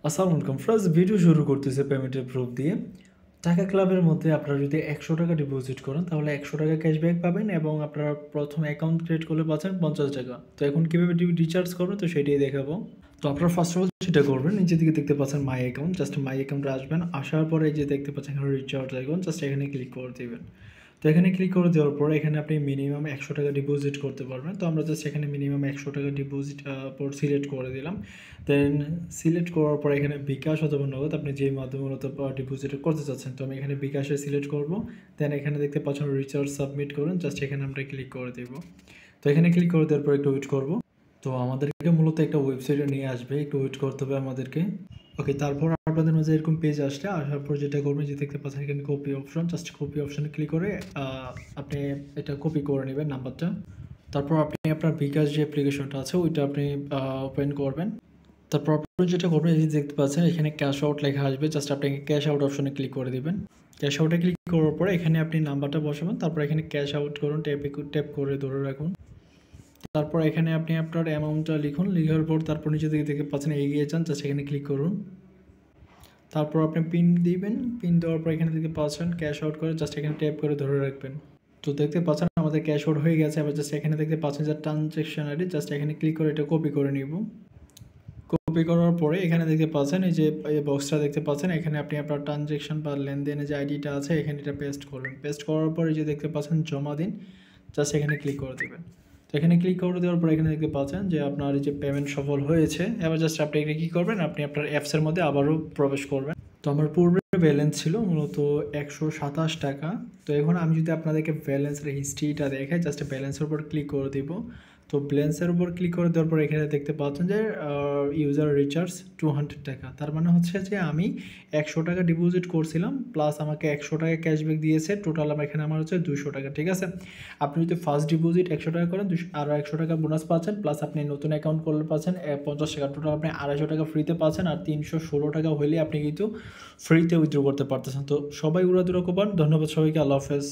আসসালামু আলাইকুম। First video শুরু করতেছি পেমেন্টের প্রুফ দিয়ে। টাকা ক্লাবের মধ্যে আপনারা যদি ৳১০০ ডিপোজিট করেন তাহলে ৳১০০ ক্যাশব্যাক পাবেন এবং আপনারা ১ম অ্যাকাউন্ট ক্রিয়েট করলে পাচ্ছেন ৳৫০। তো এখন কিভাবে রিচার্জ করবেন তো সেটাই দেখাবো। তো আপনারা ফার্স্ট অফ অল যেটা করবেন নিচের দিকে দেখতে পাচ্ছেন মাই অ্যাকাউন্ট, জাস্ট মাই অ্যাকাউন্টে আসবেন। আসার পরে এই যে দেখতে পাচ্ছেন এখানে রিচার্জ আইকন, জাস্ট এখানে ক্লিক করে দিবেন। তো এখানে ক্লিক করে দেওয়ার পরে এখানে আপনি মিনিমাম ৳১০০ ডিপোজিট করতে পারবেন। তো আমরা জাস্ট এখানে মিনিমাম ৳১০০ ডিপোজিট সিলেক্ট করে দিলাম। দেন সিলেক্ট করার পরে এখানে বিকাশ অথবা নগদ আপনি যেই মাধ্যমে মূলত ডিপোজিট করতে চাচ্ছেন। তো আমি এখানে বিকাশে সিলেক্ট করব। দেন এখানে দেখতে পাচ্ছেন রিচার্জ সাবমিট করুন। জাস্ট এখানে আমরা ক্লিক করে দেব। তো এখানে ক্লিক করে দেওয়ার পর একটু ওয়েট করব। তো আমাদেরকে মূলত একটা ওয়েবসাইটে নিয়ে আসবে। একটু ওয়েট করতে হবে আমাদেরকে। ওকে, তারপর আপনাদের মাঝে এরকম পেজ আসলে আসার পর যেটা করবেন যে দেখতে পাচ্ছেন এখানে কপি অপশন, জাস্ট কপি অপশনে ক্লিক করে আপনি এটা কপি করে নেবেন নাম্বারটা। তারপর আপনি আপনার বিকাশ যে অ্যাপ্লিকেশনটা আছে ওইটা আপনি ওপেন করবেন। তারপর আপনি যেটা করবেন এই যে দেখতে পাচ্ছেন এখানে ক্যাশ আউট লেখা আসবে, জাস্ট আপনি ক্যাশ আউট অপশনে ক্লিক করে দিবেন। ক্যাশ আউটে ক্লিক করার পরে এখানে আপনি নাম্বারটা বসাবেন, তারপর এখানে ক্যাশ আউট করুন, ট্যাপ করে ধরে রাখুন। তারপর এখানে আপনি আপনার অ্যামাউন্টটা লিখুন, লিখার পর তারপর নিচে দিকে দেখতে পাচ্ছেন এগিয়ে যান, জাস্ট এখানে ক্লিক করুন। তারপর আপনি পিন দিবেন, পিন দেওয়ার পর এখানে দেখতে পাচ্ছেন ক্যাশ আউট করে জাস্ট এখানে ট্যাপ করে ধরে রাখবেন। তো দেখতে পাচ্ছেন আমাদের ক্যাশ আউট হয়ে গেছে। এবার জাস্ট এখানে দেখতে পাচ্ছেন যে ট্রানজ্যাকশন আইডি, জাস্ট এখানে ক্লিক করে এটা কপি করে নিব। কপি করার পরে এখানে দেখতে পাচ্ছেন এই যে এই বক্সটা দেখতে পাচ্ছেন, এখানে আপনি আপনার ট্রানজ্যাকশন বা লেনদেনের যে আইডিটা আছে এখানে এটা পেস্ট করবেন। পেস্ট করার পরে যে দেখতে পাচ্ছেন জমা দিন, জাস্ট এখানে ক্লিক করে দেবেন। তো এখানে ক্লিক করে দেওয়ার পর এখানে দেখতে পাচ্ছেন যে আপনার এই যে পেমেন্ট সফল হয়েছে। এবার জাস্ট আপনি এটা কী করবেন, আপনি আপনার অ্যাপসের মধ্যে আবারও প্রবেশ করবেন। তো আমার পূর্বে ব্যালেন্স ছিল মূলত ৳১২৭। তো এখন আমি যদি আপনাদেরকে ব্যালেন্সের হিস্ট্রিটা দেখাই, জাস্ট ব্যালেন্সের উপর ক্লিক করে দিব। তো ব্যালেন্সের উপর ক্লিক করে দেওয়ার পর এখানে দেখতে পাচ্ছেন যে ইউজার রিচার্জ ৳200। তার মানে হচ্ছে যে আমি ৳১০০ ডিপোজিট করছিলাম প্লাস আমাকে ৳১০০ ক্যাশব্যাক দিয়েছে। টোটাল এখানে আমার হচ্ছে ৳200, ঠিক আছে? আপনি যদি ফার্স্ট ডিপোজিট ৳১০০ করেন আরও ৳১০০ বোনাস পাচ্ছেন, প্লাস আপনি নতুন অ্যাকাউন্ট করলে পাচ্ছেন ৳৫০। টোটাল আপনি ৳২৫০ ফ্রিতে পাচ্ছেন, আর ৳৩১৬ হইলে আপনি কিন্তু ফ্রিতে উইথড্র করতে পারতেছেন। তো সবাই উড়াধুরা করবেন। ধন্যবাদ সবাইকে। আল্লাহ হাফেজ।